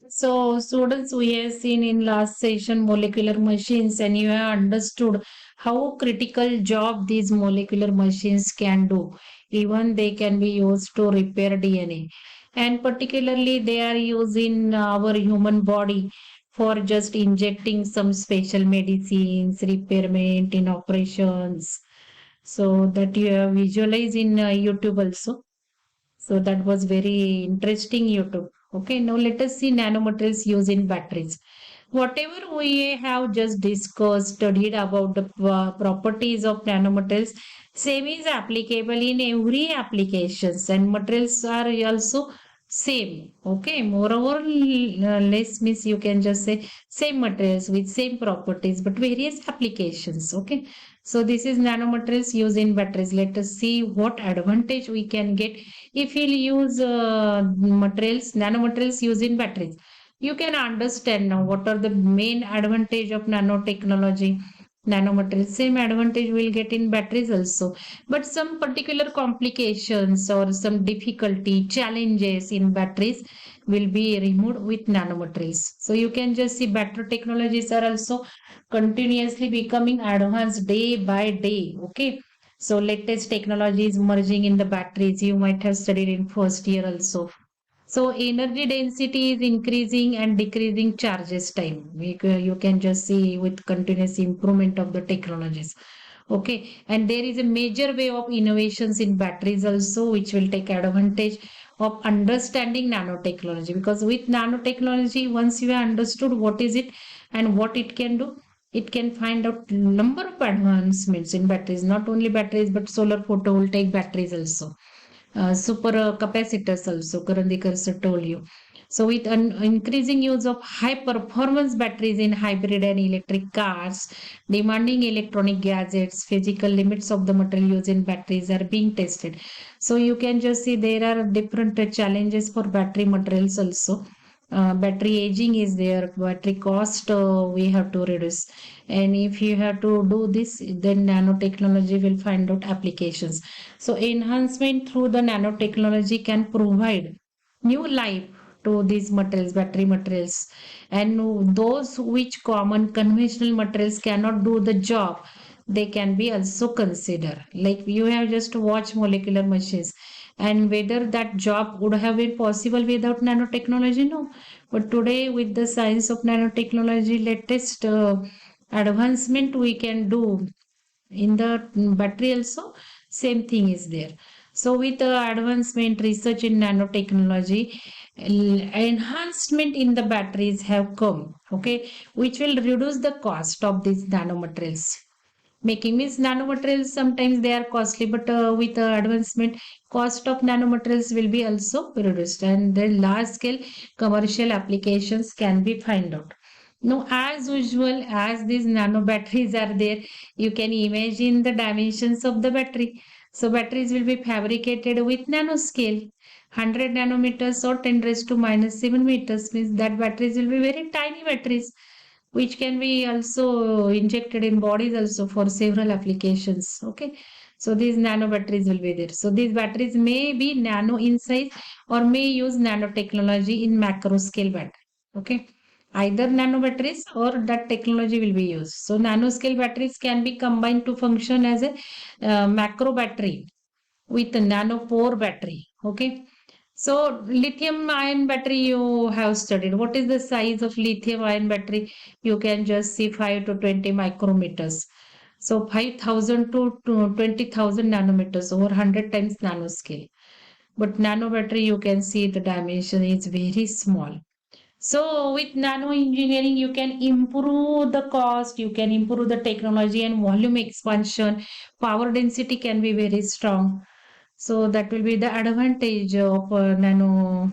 So, students, we have seen in last session molecular machines, and you have understood how critical job these molecular machines can do. Even they can be used to repair DNA, and particularly they are used in our human body for just injecting some special medicines, repairment in operations. So that you have visualized in YouTube also. So that was very interesting YouTube. Okay, now let us see nanomaterials used in batteries. Whatever we have just discussed, studied about the properties of nanomaterials, same is applicable in every applications and materials are also same. Okay, moreover, less means you can just say same materials with same properties but various applications. Okay, so this is nanomaterials used in batteries. Let us see what advantage we can get if we'll use nanomaterials used in batteries. You can understand now what are the main advantage of nanotechnology. Nanomaterials, same advantage we'll get in batteries also. But some particular complications or some difficulty, challenges in batteries will be removed with nanomaterials. So you can just see battery technologies are also continuously becoming advanced day by day. Okay, so latest technology is merging in the batteries. You might have studied in first year also. So energy density is increasing and decreasing charges time. You can just see with continuous improvement of the technologies. Okay, and there is a major way of innovations in batteries also, which will take advantage of understanding nanotechnology. Because with nanotechnology, once you have understood what is it and what it can do, it can find out number of advancements in batteries, not only batteries but solar photovoltaic batteries also, super capacitors also. Karandikar sir told you. So with an increasing use of high performance batteries in hybrid and electric cars, demanding electronic gadgets, physical limits of the material used in batteries are being tested. So you can just see there are different challenges for battery materials also. Battery aging is there, battery cost we have to reduce, and if you have to do this, then nanotechnology will find out applications. So enhancement through the nanotechnology can provide new life to these materials, battery materials, and those which common conventional materials cannot do the job, they can be also considered. Like you have just watched molecular machines, and whether that job would have been possible without nanotechnology, no. But today, with the science of nanotechnology, latest advancement we can do in the battery also, same thing is there. So with the advancement research in nanotechnology, enhancement in the batteries have come, okay, which will reduce the cost of these nanomaterials. Making means nanomaterials sometimes they are costly, but with advancement, cost of nanomaterials will be also reduced, and then large scale commercial applications can be find out. Now, as usual, as these nano batteries are there, you can imagine the dimensions of the battery. So batteries will be fabricated with nanoscale. 100 nanometers or 10 raised to minus 7 meters means that batteries will be very tiny batteries, which can be also injected in bodies also for several applications. Okay, so these nano batteries will be there. So these batteries may be nano in size or may use nanotechnology in macro scale battery. Okay, either nano batteries or that technology will be used. So nanoscale batteries can be combined to function as a macro battery with a nanopore battery. Okay. So lithium ion battery you have studied. What is the size of lithium ion battery? You can just see 5 to 20 micrometers. So 5,000 to 20,000 nanometers, over 100 times nanoscale. But nano battery, you can see the dimension is very small. So with nano engineering, you can improve the cost, you can improve the technology and volume expansion. Power density can be very strong. So that will be the advantage of nano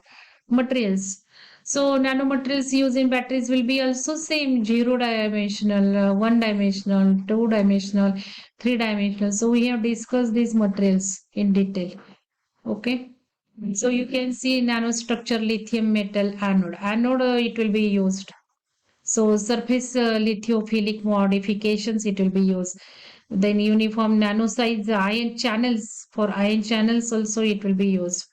materials. So nanomaterials used in batteries will be also same zero dimensional, one dimensional, two dimensional, three dimensional. So we have discussed these materials in detail. Okay. So you can see nanostructure lithium metal anode. Anode it will be used. So surface lithophilic modifications it will be used. Then uniform nano size ion channels, for ion channels also it will be used.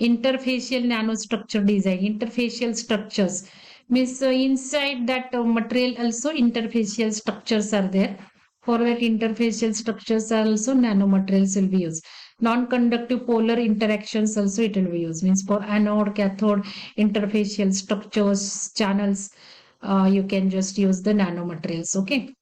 interfacial nanostructure design. Interfacial structures means inside that material also interfacial structures are there. For that interfacial structures are also nanomaterials will be used. Non-conductive polar interactions also it will be used. Means for anode, cathode, interfacial structures, channels, you can just use the nanomaterials. Okay.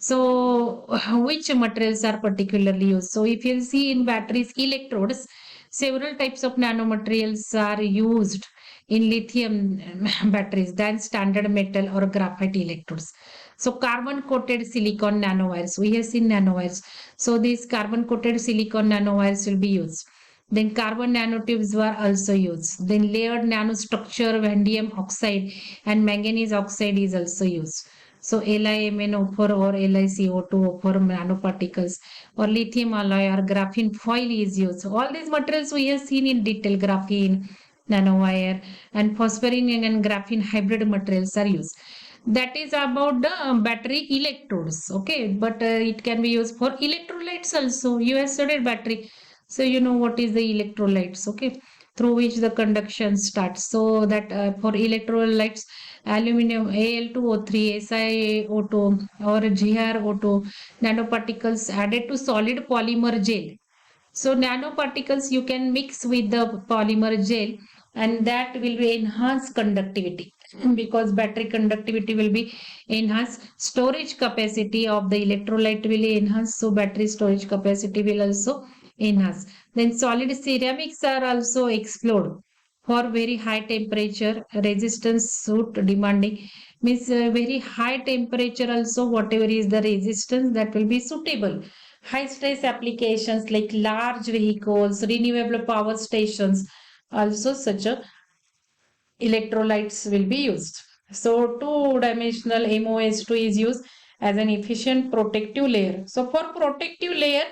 So, which materials are particularly used? So, if you see in batteries, electrodes, several types of nanomaterials are used in lithium batteries than standard metal or graphite electrodes. So, carbon coated silicon nanowires, we have seen nanowires. So, these carbon coated silicon nanowires will be used. Then carbon nanotubes were also used. Then layered nanostructure, vanadium oxide and manganese oxide is also used. So LiMNO4 or LiCO2 for nanoparticles or lithium alloy or graphene foil is used. So all these materials we have seen in detail, graphene, nanowire and phosphorine and graphene hybrid materials are used. That is about the battery electrodes. Okay, but it can be used for electrolytes also. You have studied battery. So you know what is the electrolytes, okay, through which the conduction starts. So that for electrolytes, aluminum Al2O3, SiO2 or GrO2 nanoparticles added to solid polymer gel. So nanoparticles you can mix with the polymer gel and that will be enhance conductivity because battery conductivity will be enhanced. Storage capacity of the electrolyte will enhance. So battery storage capacity will also enhance. Then solid ceramics are also explored for very high temperature resistance suit demanding means very high temperature also whatever is the resistance that will be suitable. High stress applications like large vehicles, renewable power stations, also such a electrolytes will be used. So two-dimensional MOS2 is used as an efficient protective layer. So for protective layer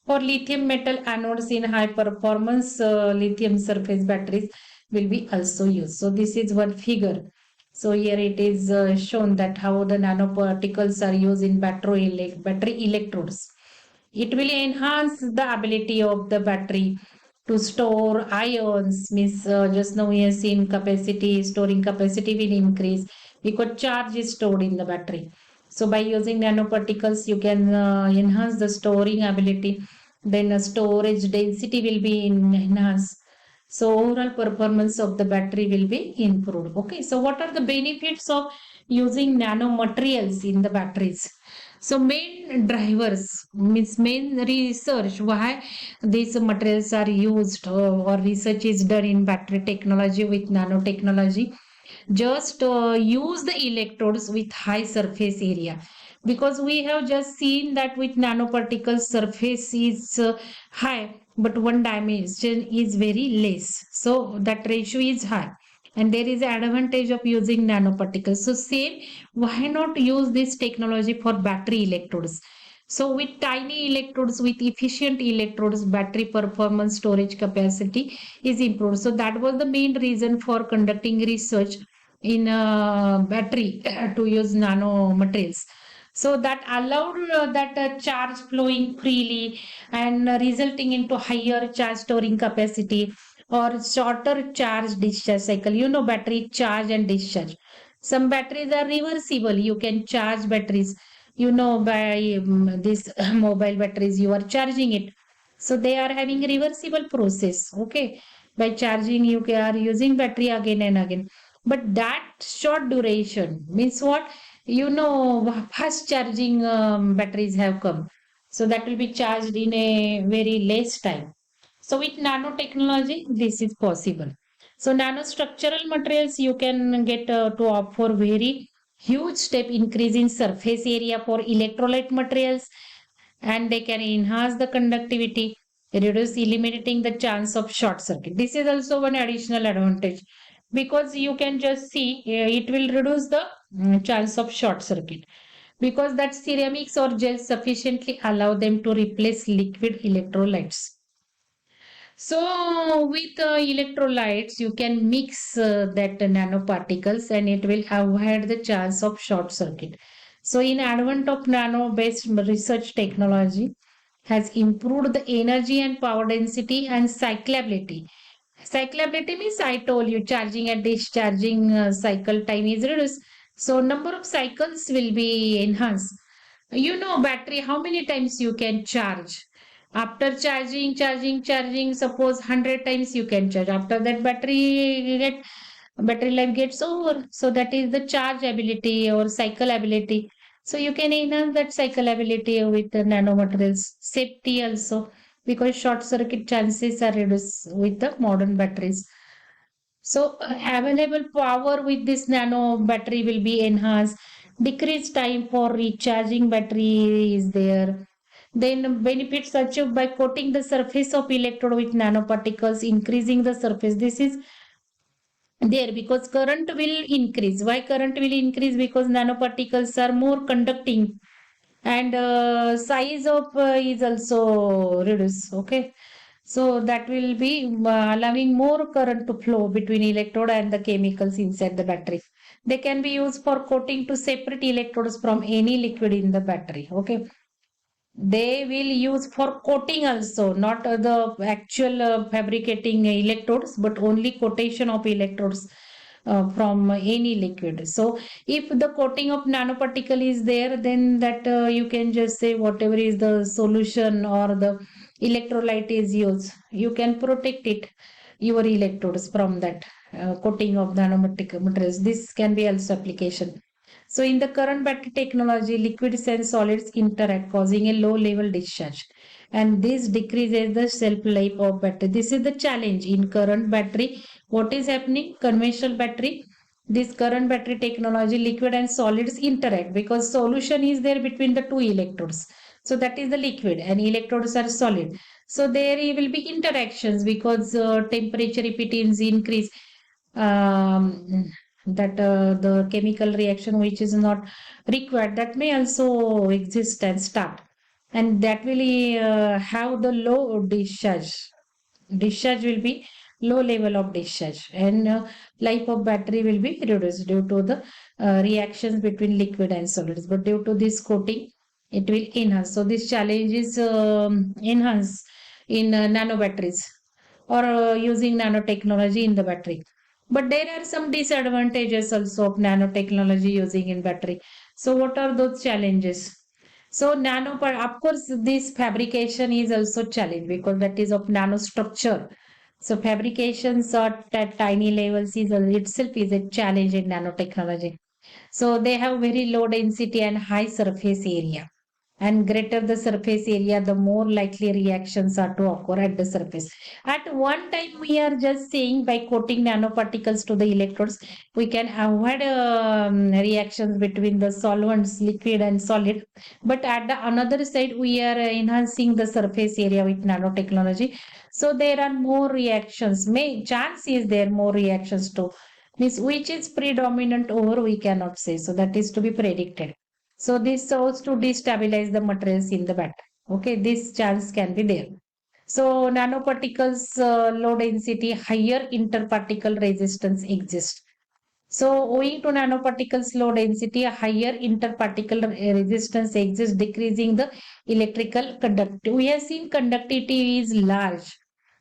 for lithium metal anodes in high performance lithium surface batteries will be also used. So this is one figure. So here it is shown that how the nanoparticles are used in battery electrodes. It will enhance the ability of the battery to store ions. Means just now we have seen capacity, storing capacity will increase because charge is stored in the battery. So by using nanoparticles, you can enhance the storing ability. Then storage density will be enhanced. So overall performance of the battery will be improved. Okay. So what are the benefits of using nanomaterials in the batteries? So main drivers means main research why these materials are used or research is done in battery technology with nanotechnology. Just use the electrodes with high surface area because we have just seen that with nanoparticles surface is high but one dimension is very less. So that ratio is high and there is an advantage of using nanoparticles. So same, why not use this technology for battery electrodes? So with tiny electrodes, with efficient electrodes, battery performance storage capacity is improved. So that was the main reason for conducting research in battery to use nano materials. So that allowed that charge flowing freely and resulting into higher charge storing capacity or shorter charge discharge cycle. You know, battery charge and discharge. Some batteries are reversible. You can charge batteries. You know, by this mobile batteries, you are charging it. So they are having reversible process. Okay, by charging, you are using battery again and again. But that short duration means what? You know, fast charging batteries have come. So that will be charged in a very less time. So with nanotechnology, this is possible. So nanostructural materials you can get to opt for very huge step increase in surface area for electrolyte materials and they can enhance the conductivity, reduce eliminating the chance of short circuit. This is also one additional advantage because you can just see it will reduce the chance of short circuit because that ceramics or gels sufficiently allow them to replace liquid electrolytes. So with electrolytes, you can mix that nanoparticles and it will avoid the chance of short circuit. So in advent of nano-based research technology has improved the energy and power density and cyclability. Cyclability means I told you charging and discharging cycle time is reduced. So number of cycles will be enhanced. You know, battery, how many times you can charge? After charging, suppose 100 times you can charge. After that, battery life gets over. So that is the charge ability or cycle ability. So you can enhance that cycle ability with the nanomaterials. Safety also, because short circuit chances are reduced with the modern batteries. So available power with this nano battery will be enhanced. Decreased time for recharging battery is there. Then benefits achieved by coating the surface of electrode with nanoparticles, increasing the surface. This is there because current will increase. Why current will increase? Because nanoparticles are more conducting, and size of is also reduced. Okay, so that will be allowing more current to flow between electrode and the chemicals inside the battery. They can be used for coating to separate electrodes from any liquid in the battery. Okay, they will use for coating also, not the actual fabricating electrodes, but only coatation of electrodes from any liquid. So if the coating of nanoparticle is there, then that you can just say whatever is the solution or the electrolyte is used, you can protect it, your electrodes from that coating of nanomaterials. This can be also application. So in the current battery technology, liquids and solids interact, causing a low level discharge. And this decreases the shelf life of battery. This is the challenge in current battery. What is happening? Conventional battery, this current battery technology, liquid and solids interact because solution is there between the two electrodes. So that is the liquid and electrodes are solid. So there will be interactions because temperature if it is increase, um, that the chemical reaction which is not required, that may also exist and start, and that will have the low discharge will be low level of discharge, and life of battery will be reduced due to the reactions between liquid and solids, but due to this coating it will enhance. So this challenge is enhanced in nano batteries or using nanotechnology in the battery. But there are some disadvantages also of nanotechnology using in battery. So what are those challenges? So of course, this fabrication is also challenge because that is of nanostructure. So fabrications at tiny levels is itself is a challenge in nanotechnology. So they have very low density and high surface area. And greater the surface area, the more likely reactions are to occur at the surface. At one time, we are just saying by coating nanoparticles to the electrodes, we can avoid reactions between the solvents, liquid and solid. But at the another side, we are enhancing the surface area with nanotechnology. So there are more reactions. May chance is there more reactions too. Means which is predominant over we cannot say. So that is to be predicted. So this serves to destabilize the materials in the battery. Okay, this chance can be there. So nanoparticles, low density, higher interparticle resistance exists. So owing to nanoparticles low density, a higher interparticle resistance exists, decreasing the electrical conductivity. We have seen conductivity is large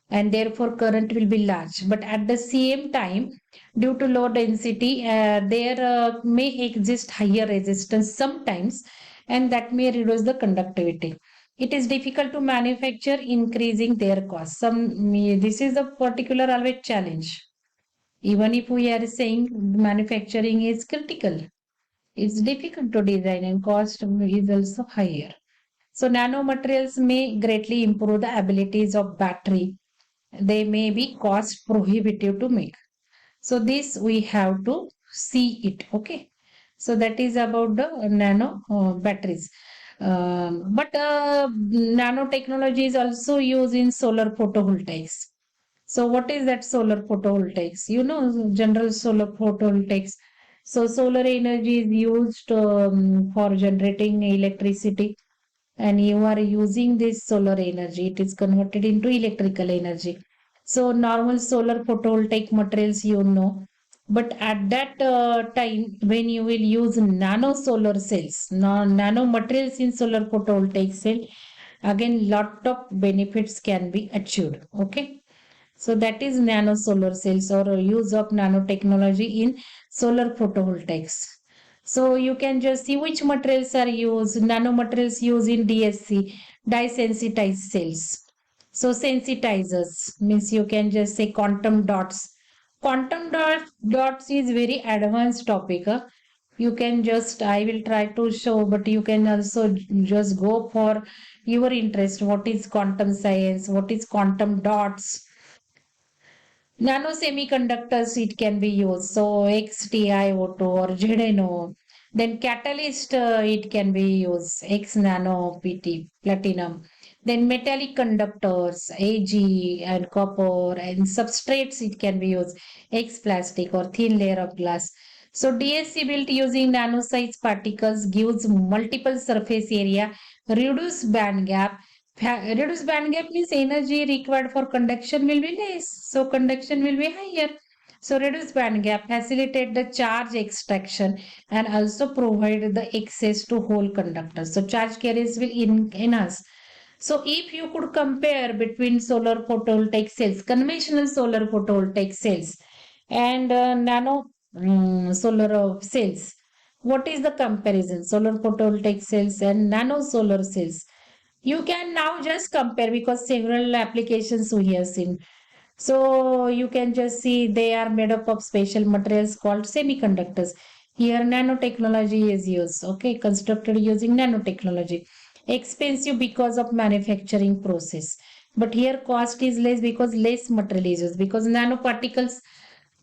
and therefore current will be large. But at the same time, due to low density, there may exist higher resistance sometimes, and that may reduce the conductivity. It is difficult to manufacture, increasing their cost. This is a particular always challenge. Even if we are saying manufacturing is critical, it's difficult to design and cost is also higher. So nanomaterials may greatly improve the abilities of battery. They may be cost prohibitive to make. So this we have to see it. Okay. So that is about the nano batteries. But nanotechnology is also used in solar photovoltaics. So what is that solar photovoltaics? You know, general solar photovoltaics. So solar energy is used for generating electricity, and you are using this solar energy. It is converted into electrical energy. So normal solar photovoltaic materials, you know, but at that time when you will use nano solar cells, nano materials in solar photovoltaic cell, again lot of benefits can be achieved. Okay. So that is nano solar cells or use of nanotechnology in solar photovoltaics. So you can just see which materials are used. Nanomaterials used in DSC, dye sensitized cells. So sensitizers means you can just say quantum dots. Dots is very advanced topic. You can just, I will try to show, but you can also just go for your interest. What is quantum science? What is quantum dots? Nano semiconductors it can be used. So XTiO2 or ZNO. Then catalyst it can be used. X nano PT platinum. Then metallic conductors Ag and copper and substrates it can be used. X plastic or thin layer of glass. So DSC built using nano size particles gives multiple surface area, reduce band gap. Reduced band gap means energy required for conduction will be less, so conduction will be higher. So reduced band gap facilitate the charge extraction and also provide the access to whole conductors. So charge carriers will enhance. So if you could compare between solar photovoltaic cells, conventional solar photovoltaic cells, and nano solar cells, what is the comparison? Solar photovoltaic cells and nano solar cells. You can now just compare because several applications we have seen. So you can just see they are made up of special materials called semiconductors. Here nanotechnology is used, okay, constructed using nanotechnology. Expensive because of manufacturing process. But here cost is less because less material is used because nanoparticles,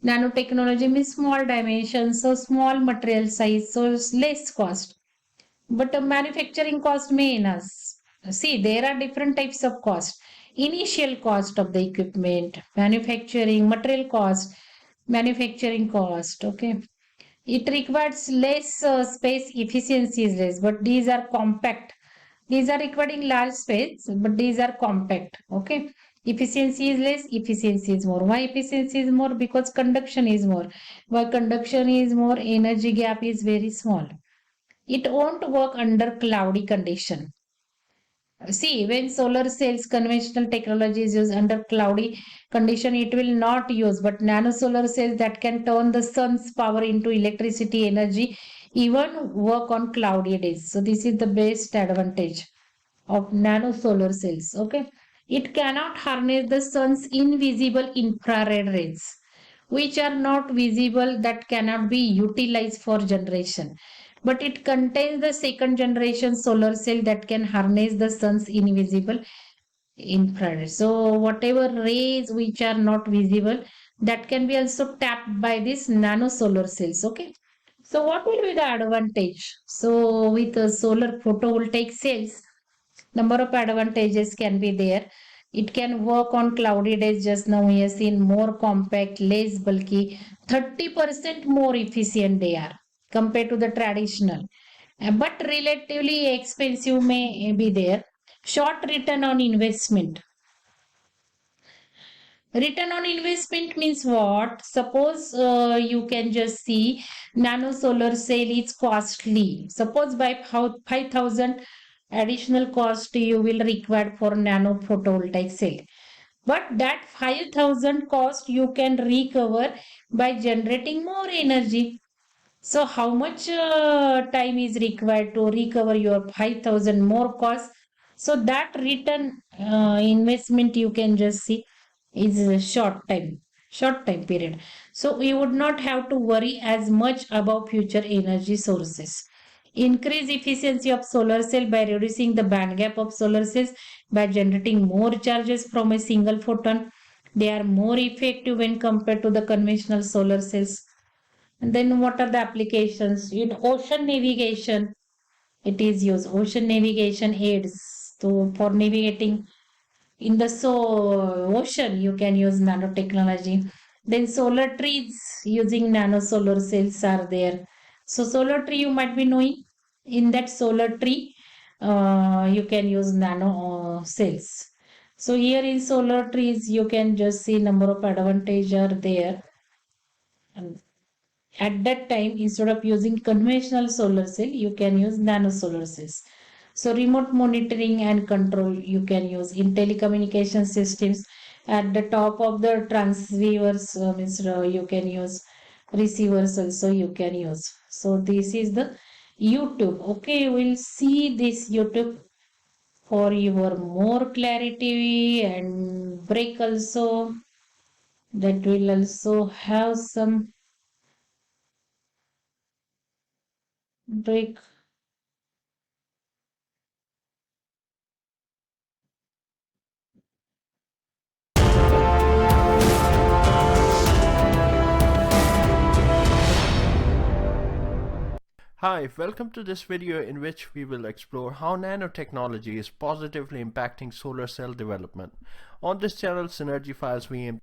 nanotechnology means small dimensions, so small material size, so it's less cost. But the manufacturing cost may in us. See, there are different types of cost. Initial cost of the equipment, manufacturing, material cost, manufacturing cost. Okay. It requires less space, efficiency is less, but these are compact. These are requiring large space, but these are compact. Okay. Efficiency is less, efficiency is more. Why efficiency is more? Because conduction is more. Why conduction is more? Energy gap is very small. It won't work under cloudy condition. See, when solar cells conventional technology is used under cloudy condition, it will not use. But nano solar cells that can turn the sun's power into electricity energy, even work on cloudy days. So this is the best advantage of nano solar cells. Okay, it cannot harness the sun's invisible infrared rays, which are not visible, that cannot be utilized for generation, but it contains the second generation solar cell that can harness the sun's invisible infrared. So whatever rays which are not visible, that can be also tapped by these nano solar cells. Okay, so what will be the advantage? So with solar photovoltaic cells, number of advantages can be there. It can work on cloudy days. Just now we have seen more compact, less bulky, 30% more efficient they are compared to the traditional. But relatively expensive may be there. Short return on investment. Return on investment means what? Suppose you can just see nano solar cell is costly. Suppose by 5,000 additional cost you will require for nano photovoltaic cell. But that 5,000 cost you can recover by generating more energy. So how much time is required to recover your 5,000 more cost? So that return investment you can just see is a short time period. So we would not have to worry as much about future energy sources. Increase efficiency of solar cell by reducing the band gap of solar cells by generating more charges from a single photon. They are more effective when compared to the conventional solar cells. And then what are the applications? In ocean navigation, it is used. Ocean navigation aids. So for navigating in the ocean, you can use nanotechnology. Then solar trees using nano solar cells are there. So solar tree you might be knowing. In that solar tree, you can use nano cells. So here in solar trees, you can just see number of advantage are there. And at that time, instead of using conventional solar cell, you can use nano solar cells. So remote monitoring and control you can use in telecommunication systems. At the top of the transceivers, you can use receivers also you can use. So this is the YouTube. Okay, we'll see this YouTube for your more clarity and break also. That will also have some break. Hi, welcome to this video in which we will explore how nanotechnology is positively impacting solar cell development. On this channel, Synergy Files, we aim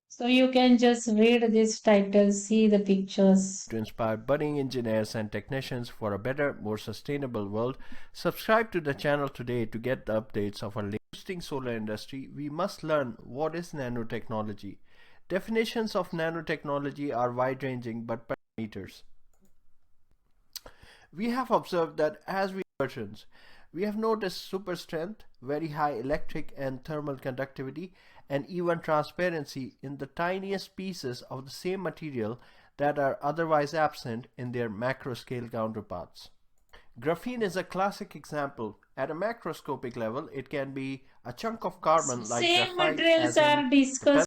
So you can just read this title, see the pictures. to inspire budding engineers and technicians for a better, more sustainable world. Subscribe to the channel today to get the updates of our latest solar industry. We must learn what is nanotechnology. Definitions of nanotechnology are wide-ranging but parameters. We have observed that as we versions, we have noticed super strength, very high electric and thermal conductivity, and even transparency in the tiniest pieces of the same material that are otherwise absent in their macro scale counterparts. Graphene is a classic example. At a macroscopic level, it can be a chunk of carbon like Same graphite, materials as in are the discussed